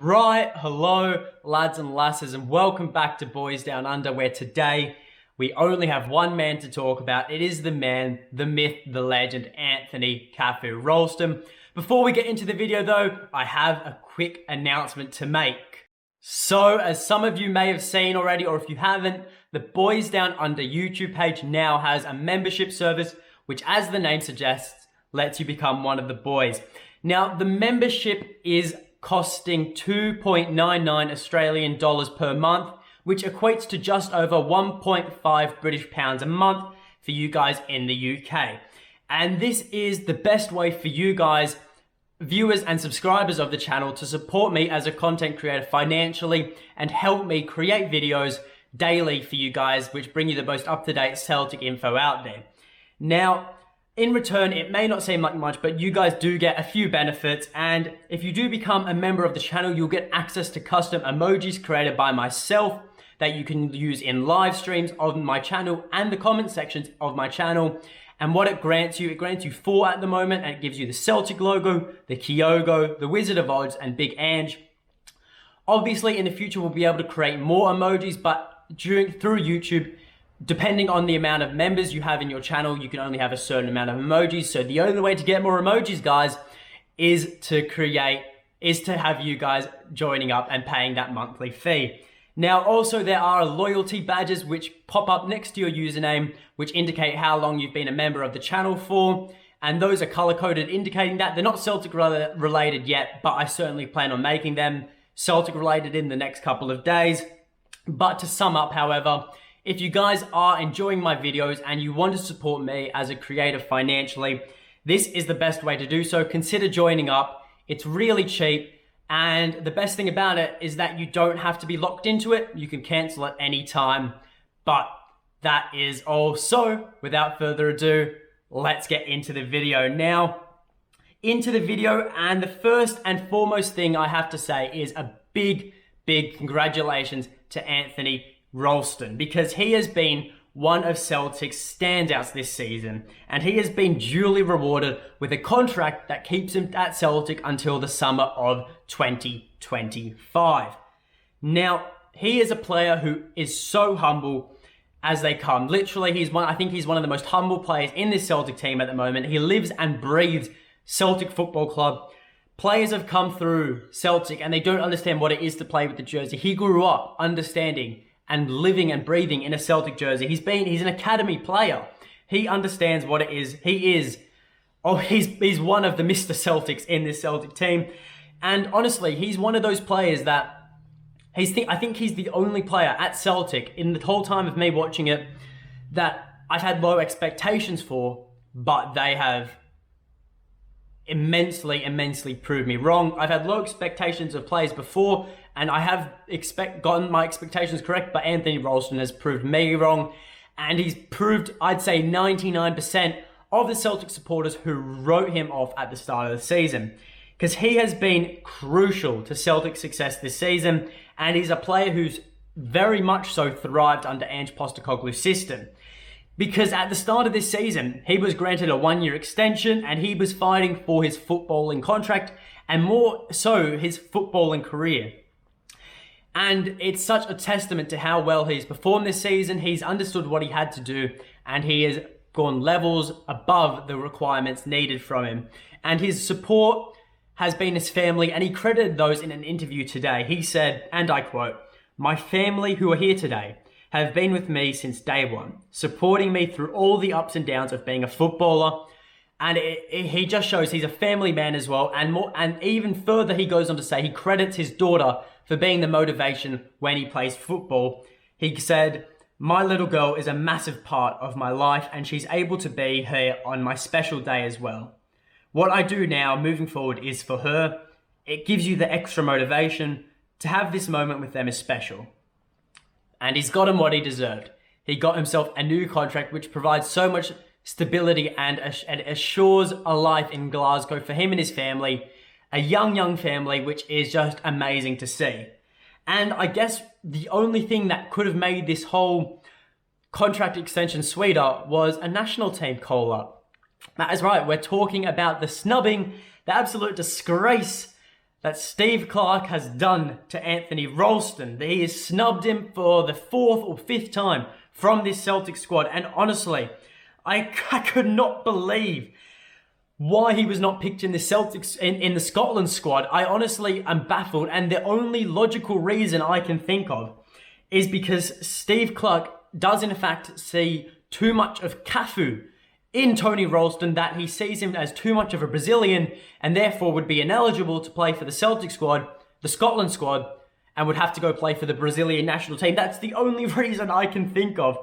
Right, hello lads and lasses, and welcome back to Boys Down Under, where today we only have one man to talk about. It is the man, the myth, the legend, Anthony Ralston. Before we get into the video though, I have a quick announcement to make. So, as some of you may have seen already, or if you haven't, the Boys Down Under YouTube page now has a membership service, which, as the name suggests, lets you become one of the boys. Now, the membership is costing 2.99 Australian dollars per month, which equates to just over 1.5 British pounds a month for you guys in the UK. And this is the best way for you guys, viewers and subscribers of the channel, to support me as a content creator financially and help me create videos daily for you guys, which bring you the most up-to-date Celtic info out there. Now, in return, it may not seem like much, but you guys do get a few benefits. And if you do become a member of the channel, you'll get access to custom emojis created by myself that you can use in live streams of my channel and the comment sections of my channel. And what it grants you 4 at the moment, and it gives you the Celtic logo, the Kyogo, the Wizard of Oz, and Big Ange. Obviously, in the future, we'll be able to create more emojis, but through YouTube, depending on the amount of members you have in your channel, you can only have a certain amount of emojis. So the only way to get more emojis, guys, is to have you guys joining up and paying that monthly fee. Now, also, there are loyalty badges which pop up next to your username, which indicate how long you've been a member of the channel for. And those are color-coded, indicating that they're not Celtic related yet, but I certainly plan on making them Celtic related in the next couple of days. But to sum up, however, if you guys are enjoying my videos and you want to support me as a creator financially, this is the best way to do so. Consider joining up. It's really cheap. And the best thing about it is that you don't have to be locked into it. You can cancel at any time. But that is all. So without further ado, let's get into the video now. And the first and foremost thing I have to say is a big congratulations to Anthony Ralston, because he has been one of Celtic's standouts this season, and he has been duly rewarded with a contract that keeps him at Celtic until the summer of 2025. Now, he is a player who is so humble as they come. Literally, I think he's one of the most humble players in this Celtic team at the moment. He lives and breathes Celtic Football Club. Players have come through Celtic and they don't understand what it is to play with the jersey. He grew up understanding and living and breathing in a Celtic jersey. He's an academy player. He understands what it is. He's one of the Mr. Celtics in this Celtic team. And honestly, he's one of those players that I think he's the only player at Celtic in the whole time of me watching it that I've had low expectations for, but they have immensely proved me wrong. I've had low expectations of players before, and I have gotten my expectations correct, but Anthony Ralston has proved me wrong, and he's proved, I'd say, 99% of the Celtic supporters who wrote him off at the start of the season, because he has been crucial to Celtic's success this season, and he's a player who's very much so thrived under Ange Postecoglou's system. Because at the start of this season, he was granted a 1-year extension and he was fighting for his footballing contract and more so his footballing career. And it's such a testament to how well he's performed this season. He's understood what he had to do and he has gone levels above the requirements needed from him. And his support has been his family, and he credited those in an interview today. He said, and I quote, "My family who are here today have been with me since day one, supporting me through all the ups and downs of being a footballer." And he just shows he's a family man as well. And even further, he goes on to say he credits his daughter for being the motivation when he plays football. He said, "My little girl is a massive part of my life and she's able to be here on my special day as well. What I do now moving forward is for her. It gives you the extra motivation. To have this moment with them is special." And he's gotten what he deserved. He got himself a new contract which provides so much stability and assures a life in Glasgow for him and his family. A young family, which is just amazing to see. And I guess the only thing that could have made this whole contract extension sweeter was a national team call-up. That is right, we're talking about the snubbing, the absolute disgrace that Steve Clarke has done to Anthony Ralston. He has snubbed him for the 4th or 5th time from this Celtic squad. And honestly, I could not believe why he was not picked in the Celtics in the Scotland squad. I honestly am baffled, and the only logical reason I can think of is because Steve Clarke does in fact see too much of Cafu in Tony Ralston, that he sees him as too much of a Brazilian and therefore would be ineligible to play for the Celtic squad, the Scotland squad, and would have to go play for the Brazilian national team. That's the only reason I can think of.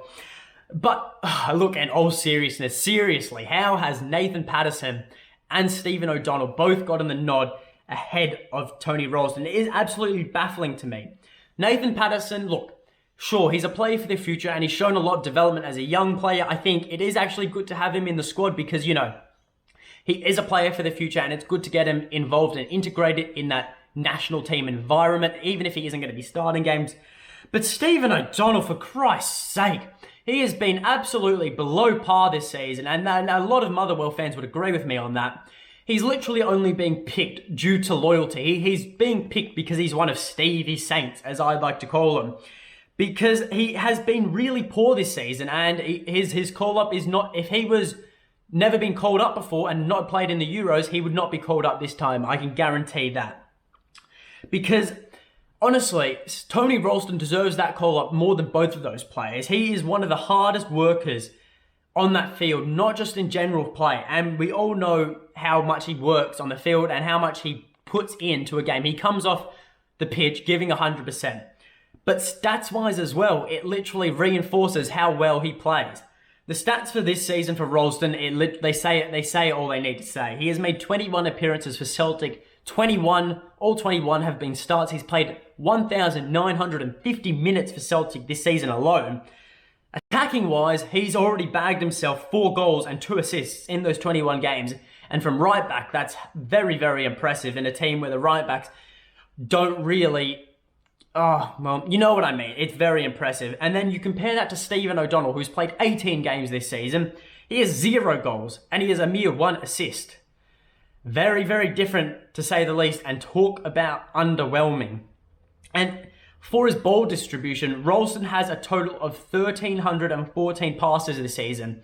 But look, in all seriousness, seriously, how has Nathan Patterson and Stephen O'Donnell both gotten the nod ahead of Tony Ralston? It is absolutely baffling to me. Nathan Patterson, look, sure, he's a player for the future and he's shown a lot of development as a young player. I think it is actually good to have him in the squad because, you know, he is a player for the future and it's good to get him involved and integrated in that national team environment, even if he isn't going to be starting games. But Stephen O'Donnell, for Christ's sake, he has been absolutely below par this season, and a lot of Motherwell fans would agree with me on that. He's literally only being picked due to loyalty. He's being picked because he's one of Stevie's Saints, as I like to call him. Because he has been really poor this season, and his call-up is not... If he was never been called up before and not played in the Euros, he would not be called up this time. I can guarantee that. Because... honestly, Tony Ralston deserves that call-up more than both of those players. He is one of the hardest workers on that field, not just in general play. And we all know how much he works on the field and how much he puts into a game. He comes off the pitch giving 100%. But stats-wise as well, it literally reinforces how well he plays. The stats for this season for Ralston, they say all they need to say. He has made 21 appearances for Celtic. All 21 have been starts. He's played 1,950 minutes for Celtic this season alone. Attacking-wise, he's already bagged himself 4 goals and 2 assists in those 21 games. And from right back, that's very, very impressive in a team where the right backs don't really... oh, well, you know what I mean. It's very impressive. And then you compare that to Stephen O'Donnell, who's played 18 games this season. He has 0 goals and he has a mere 1 assist. Very, very different, to say the least, and talk about underwhelming. And for his ball distribution, Ralston has a total of 1,314 passes this season.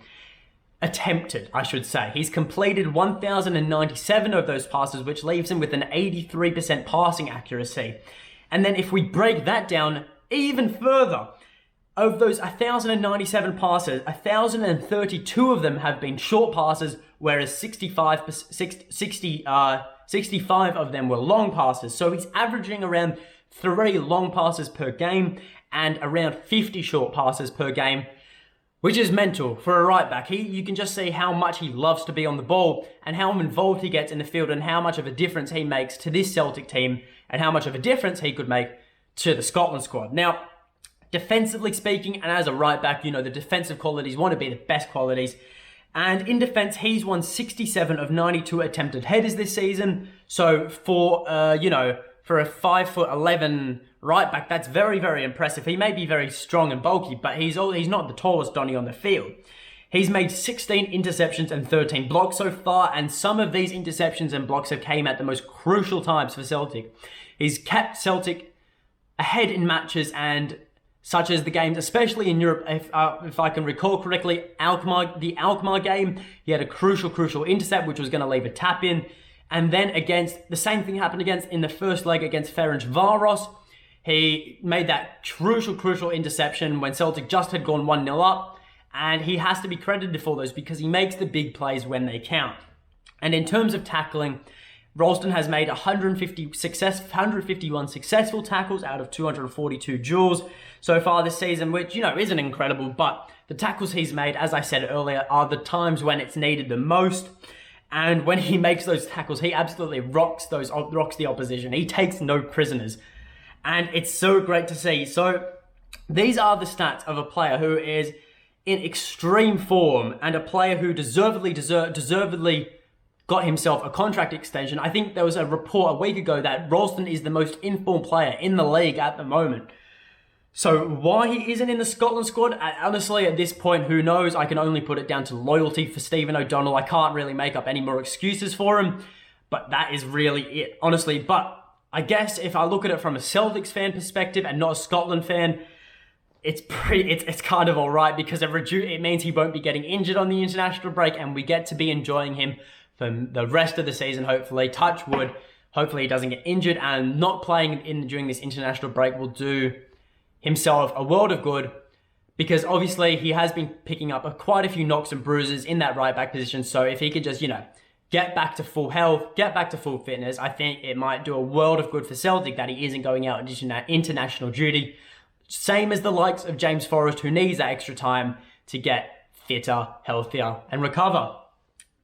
Attempted, I should say. He's completed 1,097 of those passes, which leaves him with an 83% passing accuracy. And then if we break that down even further, of those 1,097 passes, 1,032 of them have been short passes, whereas 65 of them were long passes. So he's averaging around 3 long passes per game and around 50 short passes per game, which is mental for a right back. You can just see how much he loves to be on the ball and how involved he gets in the field and how much of a difference he makes to this Celtic team and how much of a difference he could make to the Scotland squad. Now, defensively speaking, and as a right back, you know, the defensive qualities want to be the best qualities. And in defense, he's won 67 of 92 attempted headers this season. So for a 5'11" right back, that's very, very impressive. He may be very strong and bulky, but he's not the tallest Donny on the field. He's made 16 interceptions and 13 blocks so far, and some of these interceptions and blocks have came at the most crucial times for Celtic. He's kept Celtic ahead in matches and such as the games, especially in Europe, if I can recall correctly, the Alkmaar game, he had a crucial intercept, which was going to leave a tap in. And then the same thing happened in the first leg against Ferencvaros. He made that crucial interception when Celtic just had gone 1-0 up. And he has to be credited for those because he makes the big plays when they count. And in terms of tackling, Ralston has made 151 successful tackles out of 242 duels so far this season, which, you know, isn't incredible, but the tackles he's made, as I said earlier, are the times when it's needed the most. And when he makes those tackles, he absolutely rocks the opposition. He takes no prisoners. And it's so great to see. So these are the stats of a player who is in extreme form and a player who deservedly got himself a contract extension. I think there was a report a week ago that Ralston is the most informed player in the league at the moment. So why he isn't in the Scotland squad, honestly, at this point, who knows? I can only put it down to loyalty for Stephen O'Donnell. I can't really make up any more excuses for him, but that is really it, honestly. But I guess if I look at it from a Celtics fan perspective and not a Scotland fan, it's kind of all right, because it means he won't be getting injured on the international break, and we get to be enjoying him for the rest of the season, hopefully. Touch wood. Hopefully he doesn't get injured, and not playing during this international break will do himself a world of good, because obviously he has been picking up quite a few knocks and bruises in that right back position. So if he could just, get back to full health, get back to full fitness, I think it might do a world of good for Celtic that he isn't going out on international duty. Same as the likes of James Forrest, who needs that extra time to get fitter, healthier, and recover.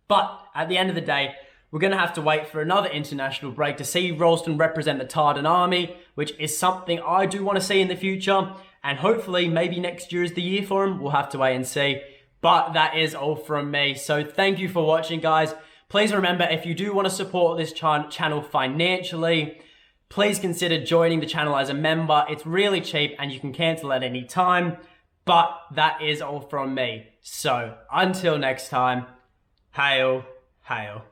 But at the end of the day, we're going to have to wait for another international break to see Ralston represent the Tartan Army, which is something I do want to see in the future. And hopefully, maybe next year is the year for him. We'll have to wait and see. But that is all from me. So thank you for watching, guys. Please remember, if you do want to support this channel financially, please consider joining the channel as a member. It's really cheap and you can cancel at any time. But that is all from me. So until next time, hail, hail.